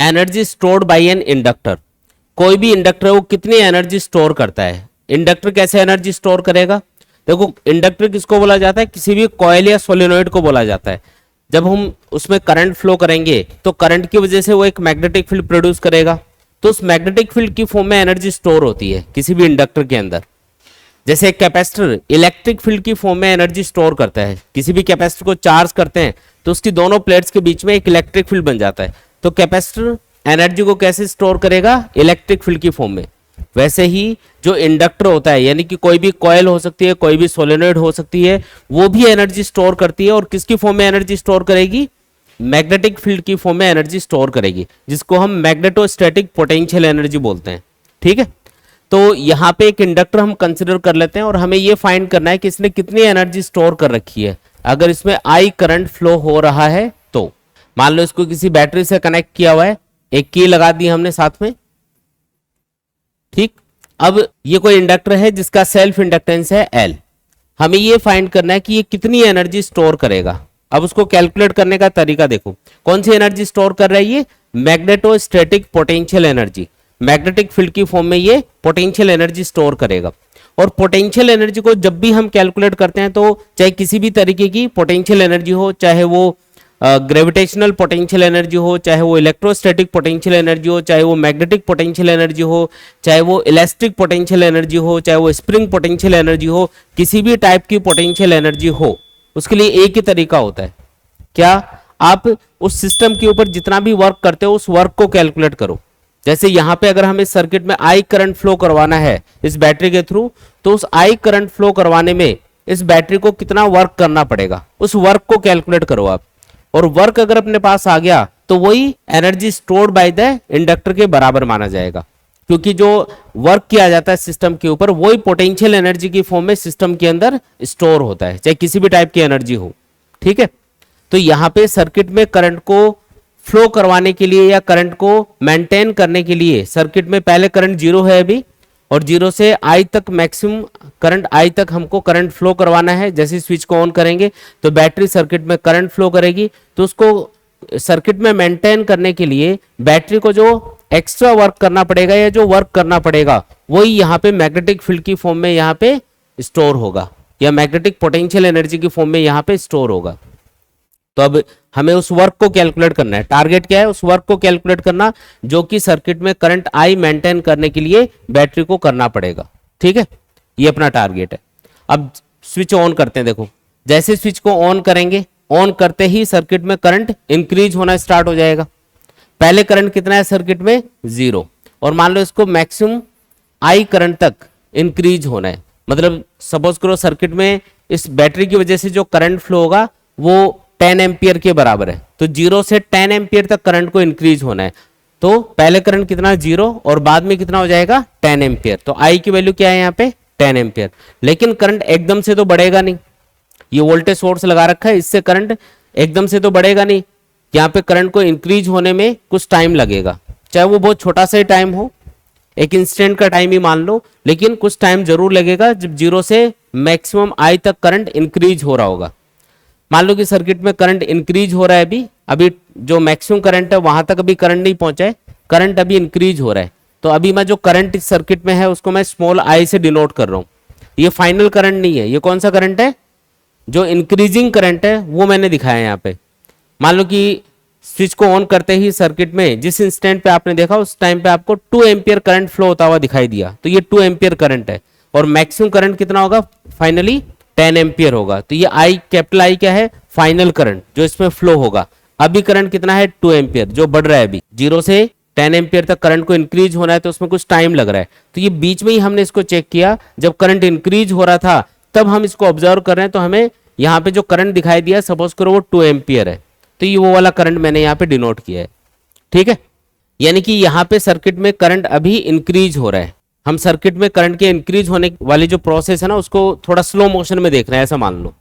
Energy stored bye an inductor. कोई भी inductor वो कितनी एनर्जी स्टोर करता है। इंडक्टर कैसे एनर्जी स्टोर करेगा? देखो, इंडक्टर किसको बोला जाता है? किसी भी कॉइल या सोलेनोइड को बोला जाता है। जब हम उसमें करंट फ्लो करेंगे तो करंट की वजह से वो एक मैग्नेटिक फील्ड प्रोड्यूस करेगा, तो उस मैग्नेटिक फील्ड की फॉर्म में एनर्जी स्टोर होती है किसी भी इंडक्टर के अंदर। जैसे एक कैपेसिटर इलेक्ट्रिक फील्ड की फॉर्म में एनर्जी स्टोर करता है। किसी भी कैपेसिटर को चार्ज करते हैं तो उसकी दोनों प्लेट्स के बीच में एक इलेक्ट्रिक फील्ड बन जाता है। तो कैपेसिटर एनर्जी को कैसे स्टोर करेगा? इलेक्ट्रिक फील्ड की फॉर्म में। वैसे ही जो इंडक्टर होता है, यानी कि कोई भी कॉइल हो सकती है, कोई भी सोलेनोइड हो सकती है, वो भी एनर्जी स्टोर करती है। और किसकी फॉर्म में एनर्जी स्टोर करेगी? मैग्नेटिक फील्ड की फॉर्म में एनर्जी स्टोर करेगी, जिसको हम मैग्नेटोस्टैटिक पोटेंशियल एनर्जी बोलते हैं। ठीक है, तो यहाँ पे एक इंडक्टर हम कंसिडर कर लेते हैं और हमें ये फाइंड करना है कि इसने कितनी एनर्जी स्टोर कर रखी है। अगर इसमें आई करंट फ्लो हो रहा है तो मान लो इसको किसी बैटरी से कनेक्ट किया हुआ है, एक की लगा दी हमने साथ में। ठीक, अब ये कोई इंडक्टर है जिसका सेल्फ इंडक्टेंस है एल। हमें ये फाइंड करना है कि ये कितनी एनर्जी स्टोर करेगा। अब उसको कैलकुलेट करने का तरीका देखो, कौन सी एनर्जी स्टोर कर रहा है ये? Magnetostatic potential energy. Magnetic field की फॉर्म में ये पोटेंशियल एनर्जी स्टोर करेगा। और पोटेंशियल एनर्जी को जब भी हम कैलकुलेट करते हैं तो चाहे किसी भी तरीके की पोटेंशियल एनर्जी हो, चाहे वो ग्रेविटेशनल पोटेंशियल एनर्जी हो, चाहे वो इलेक्ट्रोस्टैटिक पोटेंशियल एनर्जी हो, चाहे वो मैग्नेटिक पोटेंशियल एनर्जी हो, चाहे वो इलास्टिक पोटेंशियल एनर्जी हो, चाहे वो स्प्रिंग पोटेंशियल एनर्जी हो, किसी भी टाइप की पोटेंशियल एनर्जी हो, उसके लिए एक ही तरीका होता है। क्या? आप उस सिस्टम के ऊपर जितना भी वर्क करते हो उस वर्क को कैलकुलेट करो। जैसे यहाँ पे अगर हमें सर्किट में आई करंट फ्लो करवाना है इस बैटरी के थ्रू, तो उस आई करंट फ्लो करवाने में इस बैटरी को कितना वर्क करना पड़ेगा, उस वर्क को कैलकुलेट करो आप। और वर्क अगर अपने पास आ गया तो वही energy stored by the inductor के बराबर माना जाएगा, क्योंकि जो वर्क किया जाता है सिस्टम के ऊपर वही पोटेंशियल एनर्जी की फॉर्म में सिस्टम के अंदर स्टोर होता है, चाहे किसी भी टाइप की एनर्जी हो। ठीक है, तो यहाँ पे सर्किट में करंट को फ्लो करवाने के लिए या करंट को मेंटेन करने के लिए सर्किट में पहले करंट जीरो है अभी, और जीरो से आई तक मैक्सिमम करंट आई तक हमको करंट फ्लो करवाना है। जैसे स्विच को ऑन करेंगे तो बैटरी सर्किट में करंट फ्लो करेगी, तो उसको सर्किट में मेंटेन करने के लिए बैटरी को जो एक्स्ट्रा वर्क करना पड़ेगा या जो वर्क करना पड़ेगा वही यहाँ पे मैग्नेटिक फील्ड की फॉर्म में यहाँ पे स्टोर होगा, या मैग्नेटिक पोटेंशियल एनर्जी की फॉर्म में यहाँ पे स्टोर होगा। तो अब हमें उस वर्क को कैलकुलेट करना है। टारगेट क्या है? उस वर्क को कैलकुलेट करना जो कि सर्किट में करंट आई मेंटेन करने के लिए बैटरी को करना पड़ेगा। ठीक है, ये अपना टारगेट है। अब स्विच ऑन करते हैं। देखो, जैसे स्विच को ऑन करेंगे, ऑन करते ही सर्किट में करंट इंक्रीज होना स्टार्ट हो जाएगा। पहले करंट कितना है सर्किट में? 0। और मान लो इसको मैक्सिमम आई करंट तक इंक्रीज होना है। मतलब सपोज करो सर्किट में इस बैटरी की वजह से जो करंट फ्लो होगा वो 10 एम्पियर के बराबर है, तो 0 से 10 एम्पियर तक करंट को इंक्रीज होना है। तो पहले करंट कितना? 0, और बाद में कितना हो जाएगा? 10 एम्पियर। तो आई की वैल्यू क्या है यहाँ पे? 10 एम्पियर। लेकिन करंट एकदम से तो बढ़ेगा नहीं, ये वोल्टेज सोर्स लगा रखा है, इससे करंट एकदम से तो बढ़ेगा नहीं। यहाँ पे करंट को इंक्रीज होने में कुछ टाइम लगेगा, चाहे वो बहुत छोटा सा ही टाइम हो, एक इंस्टेंट का टाइम ही मान लो, लेकिन कुछ टाइम जरूर लगेगा जब 0 से मैक्सिमम आई तक करंट इंक्रीज हो रहा होगा। मान लो कि सर्किट में करंट इंक्रीज हो रहा है, अभी जो मैक्सिमम करंट है वहां तक अभी करंट नहीं पहुंचा है, करंट अभी इंक्रीज हो रहा है। तो अभी मैं जो करंट इस सर्किट में है उसको मैं स्मॉल आई से डिनोट कर रहा हूं। ये फाइनल करंट नहीं है, ये कौन सा करंट है? जो इंक्रीजिंग करंट है वो मैंने दिखाया है यहाँ पे। मान लो कि स्विच को ऑन करते ही सर्किट में जिस इंस्टेंट पे आपने देखा उस टाइम पे आपको 2 एम्पियर करंट फ्लो होता हुआ दिखाई दिया, तो ये 2 एम्पियर करंट है। और मैक्सिमम करंट कितना होगा? फाइनली 10 एम्पियर होगा। तो ये आई, कैपिटल आई क्या है? फाइनल करंट जो इसमें फ्लो होगा। अभी करंट कितना है? 2 एम्पियर जो बढ़ रहा है अभी। 0 से 10 एम्पियर तक करंट को इंक्रीज होना है तो उसमें कुछ टाइम लग रहा है। तो ये बीच में ही हमने इसको चेक किया, जब करंट इंक्रीज हो रहा था तब हम इसको ऑब्जर्व कर रहे हैं। तो हमें यहाँ पे जो करंट दिखाई दिया, सपोज करो वो 2 एम्पियर है, तो ये वो वाला करंट मैंने यहाँ पे डिनोट किया है। ठीक है, यानी कि यहाँ पे सर्किट में करंट अभी इंक्रीज हो रहा है। हम सर्किट में करंट के इंक्रीज होने वाली जो प्रोसेस है ना उसको थोड़ा स्लो मोशन में देख रहे हैं, ऐसा मान लो।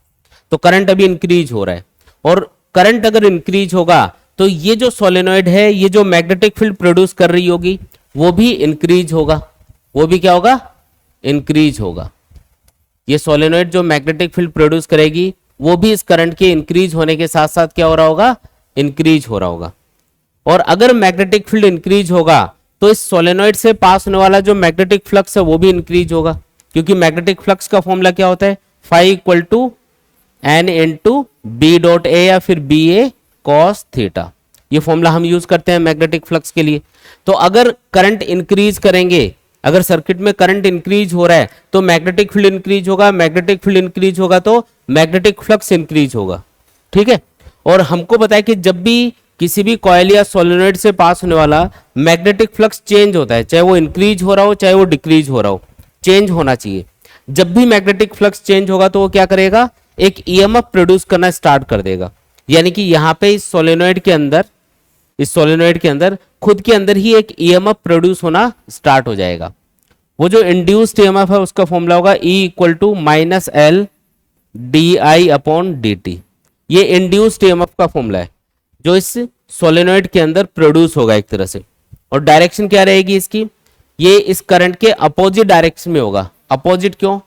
तो करंट अभी इंक्रीज हो रहा है, और करंट अगर इंक्रीज होगा तो ये जो सोलेनॉइड है, ये जो मैग्नेटिक फील्ड प्रोड्यूस कर रही होगी वो भी इंक्रीज होगा। वो भी क्या होगा? इंक्रीज होगा। ये सोलेनॉइड जो मैग्नेटिक फील्ड प्रोड्यूस करेगी वो भी इस करंट के इंक्रीज होने के साथ साथ क्या हो रहा होगा? इंक्रीज हो रहा होगा। और अगर मैग्नेटिक फील्ड इंक्रीज होगा तो इस सोलेनोइड से पास होने वाला जो मैग्नेटिक फ्लक्स है वो भी इंक्रीज होगा, क्योंकि मैग्नेटिक फ्लक्स का फॉर्मूला क्या होता है, phi equal to N into B dot A या फिर बी ए कॉस थीटा। ये फॉर्मूला हम यूज करते हैं मैग्नेटिक फ्लक्स के लिए। तो अगर करंट इंक्रीज करेंगे, अगर सर्किट में करंट इंक्रीज हो रहा है तो मैग्नेटिक फील्ड इंक्रीज होगा, मैग्नेटिक फील्ड इंक्रीज होगा तो मैग्नेटिक फ्लक्स इंक्रीज होगा। ठीक है, और हमको पता है कि जब भी किसी भी कॉइल या सोलेनोइड से पास होने वाला मैग्नेटिक फ्लक्स चेंज होता है, चाहे वो इंक्रीज हो रहा हो चाहे वो डिक्रीज हो रहा हो, चेंज होना चाहिए। जब भी मैग्नेटिक फ्लक्स चेंज होगा तो वो क्या करेगा, एक ईएमएफ प्रोड्यूस करना स्टार्ट कर देगा। यानी कि यहाँ पे इस सोलेनोइड के अंदर खुद के अंदर ही एक ईएमएफ प्रोड्यूस होना स्टार्ट हो जाएगा। वो जो इंड्यूस्ड ईएमएफ है उसका फॉर्मूला होगा E equal to minus L D I upon D T. ये इंड्यूस्ड ईएमएफ का फॉर्मूला है जो इस सोलेनोइड के अंदर प्रोड्यूस होगा एक तरह से। और डायरेक्शन क्या रहेगी इसकी, ये इस करंट के अपोजिट डायरेक्शन में होगा। अपोजिट क्यों,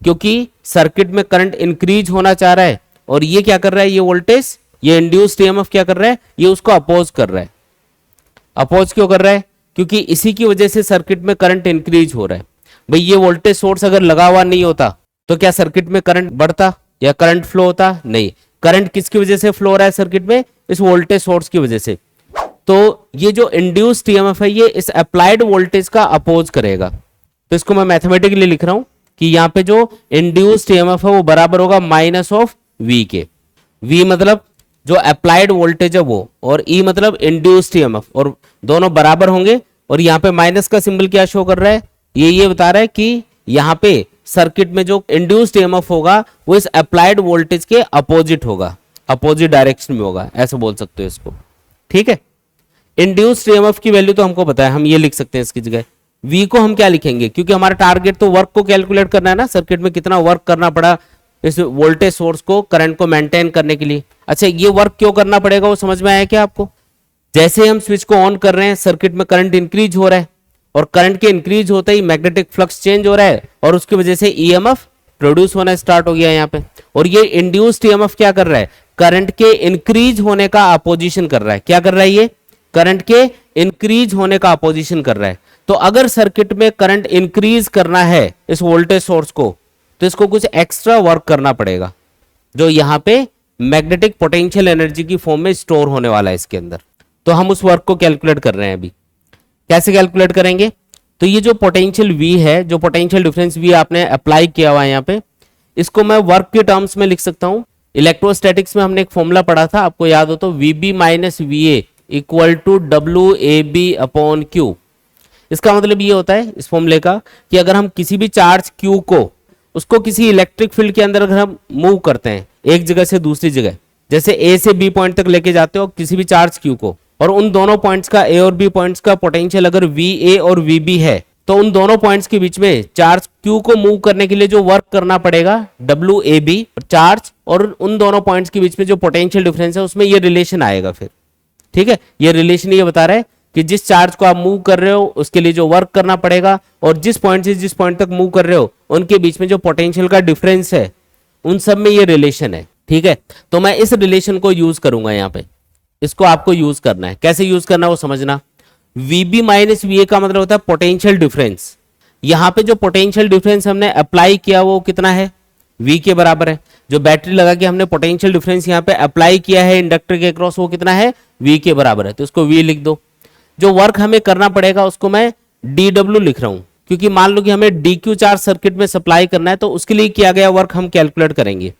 क्योंकि सर्किट में करंट इंक्रीज होना चाह रहा है और ये क्या कर रहा है, ये वोल्टेज, ये इंड्यूस्ड ईएमएफ क्या कर रहा है, ये उसको अपोज कर रहा है। अपोज क्यों कर रहा है, क्योंकि इसी की वजह से सर्किट में करंट इंक्रीज हो रहा है। भाई ये वोल्टेज सोर्स अगर लगा हुआ नहीं होता तो क्या सर्किट में करंट बढ़ता या करंट फ्लो होता, नहीं। करंट किसकी वजह से फ्लो हो रहा है सर्किट में, इस वोल्टेज सोर्स की वजह से। तो ये जो इंड्यूस्ड ईएमएफ है ये इस अप्लाइड वोल्टेज का अपोज करेगा। तो इसको मैं मैथमेटिकली लिख रहा हूं कि यहाँ पे जो इंड्यूस्ड ईएमएफ है वो बराबर होगा माइनस ऑफ वी के। वी मतलब जो अप्लाइड वोल्टेज है वो, और ई मतलब इंड्यूस्ड ईएमएफ, और दोनों बराबर होंगे। और यहाँ पे माइनस का सिंबल क्या शो कर रहा है, ये बता रहा है कि यहाँ पे सर्किट में जो इंड्यूस्ड ईएमएफ होगा वो इस अप्लाइड वोल्टेज के अपोजिट होगा, अपोजिट डायरेक्शन में होगा, ऐसे बोल सकते हो इसको। ठीक है, इंड्यूस्ड ईएमएफ की वैल्यू तो हमको पता है, हम ये लिख सकते हैं इसकी जगह। वी को हम क्या लिखेंगे, क्योंकि हमारा टारगेट तो वर्क को कैलकुलेट करना है ना, सर्किट में कितना वर्क करना पड़ा इस वोल्टेज सोर्स को, करंट को मेंटेन करने के लिए। अच्छा, ये वर्क क्यों करना पड़ेगा वो समझ में आया क्या आपको? जैसे हम स्विच को ऑन कर रहे हैं सर्किट में करंट इंक्रीज हो रहा है, और करंट के इंक्रीज होते ही मैग्नेटिक फ्लक्स चेंज हो रहा है और उसकी वजह से ईएमएफ प्रोड्यूस होना स्टार्ट हो गया यहाँ पे। और ये इंड्यूस्ड ईएमएफ क्या कर रहा है, करंट के इंक्रीज होने का अपोजिशन कर रहा है। क्या कर रहा है ये, करंट के इंक्रीज होने का अपोजिशन कर रहा है। तो अगर सर्किट में करंट इंक्रीज करना है इस वोल्टेज सोर्स को, तो इसको कुछ एक्स्ट्रा वर्क करना पड़ेगा जो यहाँ पे मैग्नेटिक पोटेंशियल एनर्जी की फॉर्म में स्टोर होने वाला है इसके अंदर। तो हम उस वर्क को कैलकुलेट कर रहे हैं अभी। कैसे कैलकुलेट करेंगे, तो ये जो पोटेंशियल V है, जो पोटेंशियल डिफरेंस V आपने अप्लाई किया हुआ है यहाँ पे, इसको मैं वर्क के टर्म्स में लिख सकता हूँ। इलेक्ट्रोस्टैटिक्स में हमने एक फॉर्मूला पढ़ा था, आपको याद हो तो, VB minus VA equal to WAB upon Q। इसका मतलब ये होता है इस फॉर्मूले का कि अगर हम किसी भी चार्ज Q को, उसको किसी इलेक्ट्रिक फील्ड के अंदर अगर हम मूव करते हैं एक जगह से दूसरी जगह, जैसे A से B पॉइंट तक लेके जाते हो किसी भी चार्ज Q को, और उन दोनों पॉइंट्स का A और B पॉइंट्स का पोटेंशियल अगर VA और VB है, तो उन दोनों पॉइंट्स के बीच में चार्ज Q को मूव करने के लिए जो वर्क करना पड़ेगा WAB चार्ज, और उन दोनों पॉइंट्स के बीच में जो पोटेंशियल डिफरेंस है उसमें ये रिलेशन आएगा फिर। ठीक है, ये रिलेशन ये बता रहा है कि जिस चार्ज को आप मूव कर रहे हो उसके लिए जो वर्क करना पड़ेगा, और जिस पॉइंट से जिस पॉइंट तक मूव कर रहे हो उनके बीच में जो पोटेंशियल का डिफरेंस है, उन सब में ये रिलेशन है। ठीक है, तो मैं इस रिलेशन को यूज करूंगा यहाँ पे, इसको आपको यूज करना है। कैसे यूज करना है वो समझना। VB माइनस VA का मतलब होता है पोटेंशियल डिफरेंस। यहाँ पे जो पोटेंशियल डिफरेंस हमने अप्लाई किया वो कितना है, V के बराबर है। जो बैटरी लगा के हमने पोटेंशियल डिफरेंस यहाँ पे अप्लाई किया है इंडक्टर के अक्रॉस, वो कितना है, V के बराबर है। तो इसको V लिख दो। जो वर्क हमें करना पड़ेगा उसको मैं DW लिख रहा हूं, क्योंकि मान लो कि हमें DQ चार्ज सर्किट में सप्लाई करना है, तो उसके लिए किया गया वर्क हम कैलकुलेट करेंगे।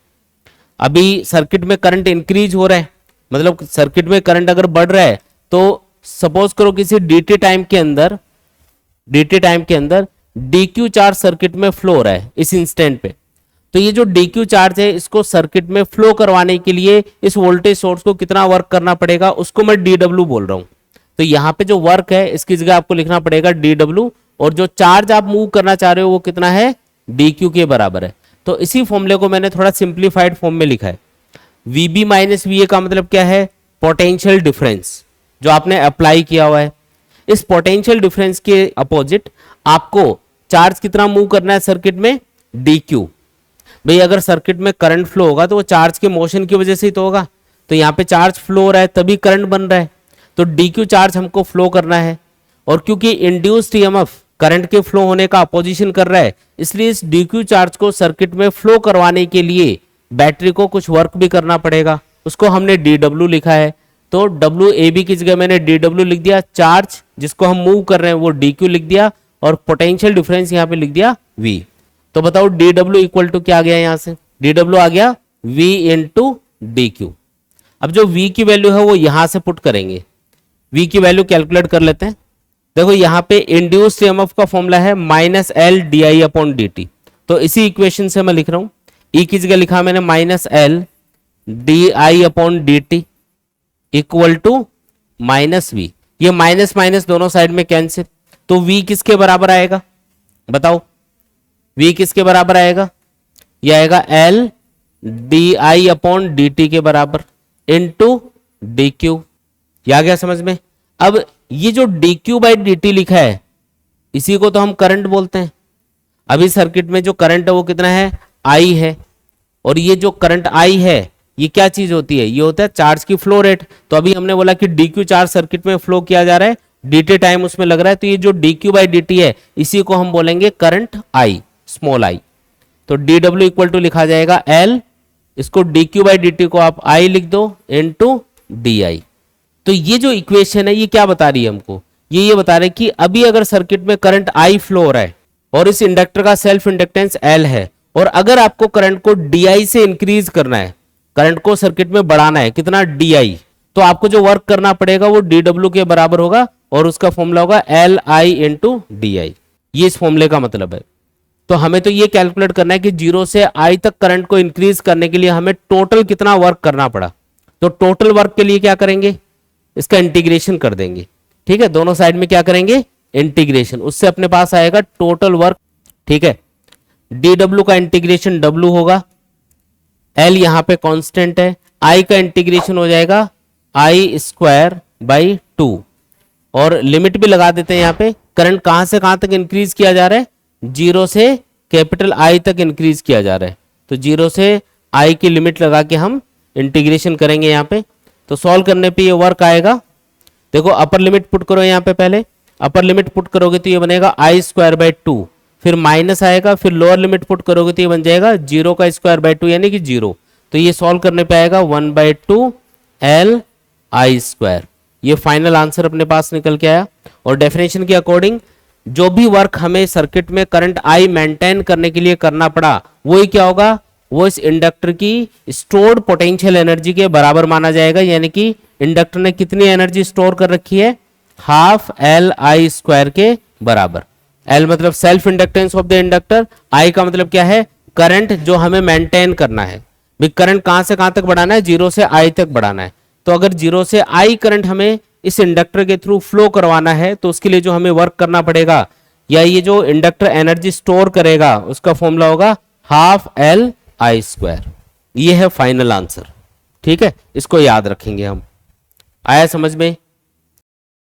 अभी सर्किट में करंट इंक्रीज हो रहा है, मतलब सर्किट में करंट अगर बढ़ रहा है, तो सपोज करो किसी DT टाइम के अंदर DQ चार्ज सर्किट में फ्लो हो रहा है इस इंस्टेंट पे। तो ये जो DQ चार्ज है इसको सर्किट में फ्लो करवाने के लिए इस वोल्टेज सोर्स को कितना वर्क करना पड़ेगा, उसको मैं DW बोल रहा हूं। तो यहाँ पे जो वर्क है इसकी जगह आपको लिखना पड़ेगा DW, और जो चार्ज आप मूव करना चाह रहे हो वो कितना है, DQ के बराबर है। तो इसी फॉर्मूले को मैंने थोड़ा सिंप्लीफाइड फॉर्म में लिखा है। VB माइनस VA का मतलब क्या है, पोटेंशियल डिफरेंस जो आपने अप्लाई किया हुआ है। इस पोटेंशियल डिफरेंस के अपोजिट आपको चार्ज कितना मूव करना है सर्किट में, DQ। भाई अगर सर्किट में करंट फ्लो होगा तो वो चार्ज के मोशन की वजह से ही तो होगा। तो यहाँ पे चार्ज फ्लो हो रहा है तभी करंट बन रहा है। तो dq चार्ज हमको फ्लो करना है, और क्योंकि इंड्यूस्ड ईएमएफ करंट के फ्लो होने का अपोजिशन कर रहा है, इसलिए इस dq चार्ज को सर्किट में फ्लो करवाने के लिए बैटरी को कुछ वर्क भी करना पड़ेगा, उसको हमने dw लिखा है। तो WAB की जगह मैंने dw लिख दिया, चार्ज जिसको हम मूव कर रहे हैं वो dq लिख दिया, और पोटेंशियल डिफरेंस यहां पे लिख दिया v। तो बताओ dw इक्वल टू क्या आ गया, यहां से dw आ गया v इंटू dq। अब जो v की वैल्यू है वो यहां से पुट करेंगे, v की वैल्यू कैलकुलेट कर लेते हैं। देखो यहां पे इंड्यूस्ड ईएमएफ का फॉर्मूला है -L di अपॉन dt, तो इसी इक्वेशन से मैं लिख रहा हूं, E की जगह लिखा मैंने -L di upon dt equal to -v। ये माइनस माइनस दोनों साइड में कैंसिल, तो v किसके बराबर आएगा बताओ, v किसके बराबर आएगा, यह आएगा L di अपॉन dt के बराबर इंटू dq। ये आ गया समझ में। अब ये जो dq बाई dt लिखा है इसी को तो हम करंट बोलते हैं। अभी सर्किट में जो करंट है वो कितना है, I है, और ये जो करंट I है ये क्या चीज होती है, ये होता है चार्ज की फ्लो रेट। तो अभी हमने बोला कि dq चार्ज सर्किट में फ्लो किया जा रहा है, dt टाइम उसमें लग रहा है, तो ये जो dq बाई dt है इसी को हम बोलेंगे करंट I, स्मॉल I। तो dw इक्वल टू लिखा जाएगा L, इसको dq बाई dt को आप I लिख दो इंटू di। तो ये जो इक्वेशन है ये क्या बता रही है हमको, ये बता रहा है कि अभी अगर सर्किट में करंट I फ्लो हो रहा है और इस इंडक्टर का सेल्फ इंडक्टेंस L है, और अगर आपको करंट को di से इंक्रीज करना है, करंट को सर्किट में बढ़ाना है कितना di, तो आपको जो वर्क करना पड़ेगा वो dw के बराबर होगा, और उसका फॉर्मूला होगा Li इंटू di। ये इस फॉर्मूले का मतलब है। तो हमें तो ये कैलकुलेट करना है कि 0 से I तक करंट को इंक्रीज करने के लिए हमें टोटल कितना वर्क करना पड़ा। तो टोटल वर्क के लिए क्या करेंगे, इसका इंटीग्रेशन कर देंगे, ठीक है, दोनों साइड में क्या करेंगे इंटीग्रेशन, उससे अपने पास आएगा टोटल वर्क, ठीक है। dw का इंटीग्रेशन w होगा, L यहां पे कांस्टेंट है, I का इंटीग्रेशन हो जाएगा I स्क्वायर बाई 2, और लिमिट भी लगा देते हैं यहाँ पे। करंट कहां से कहां तक इंक्रीज किया जा रहा है, 0 से कैपिटल I तक इंक्रीज किया जा रहा है, तो 0 से I की लिमिट लगा के हम इंटीग्रेशन करेंगे यहाँ पे। तो सॉल्व करने पे ये वर्क आएगा। देखो अपर लिमिट पुट करो यहाँ पे, पहले अपर लिमिट पुट करोगे तो ये बनेगा I स्क्वायर बाई 2, फिर माइनस आएगा, फिर लोअर लिमिट पुट करोगे तो ये बन जाएगा 0 का स्क्वायर बाई 2 यानी कि 0। तो ये सॉल्व करने पे आएगा 1/2 L I स्क्वायर। ये फाइनल आंसर अपने पास निकल के आया। और डेफिनेशन के अकॉर्डिंग जो भी वर्क हमें सर्किट में करंट I मेंटेन करने के लिए करना पड़ा वही क्या होगा, वो इस इंडक्टर की स्टोर्ड पोटेंशियल एनर्जी के बराबर माना जाएगा। यानी कि इंडक्टर ने कितनी एनर्जी स्टोर कर रखी है, हाफ Li स्क्वायर के बराबर। L मतलब self inductance of the inductor, I का मतलब क्या है, करंट जो हमें मेंटेन करना है। भी करंट कहां से कहां तक बढ़ाना है, 0 से I तक बढ़ाना है। तो अगर 0 से I करंट हमें इस इंडक्टर के थ्रू फ्लो करवाना है तो उसके लिए जो हमें वर्क करना पड़ेगा, या ये जो इंडक्टर एनर्जी स्टोर करेगा उसका फॉर्मूला होगा हाफ Li स्क्वायर। ये है फाइनल आंसर, ठीक है, इसको याद रखेंगे हम। आया समझ में।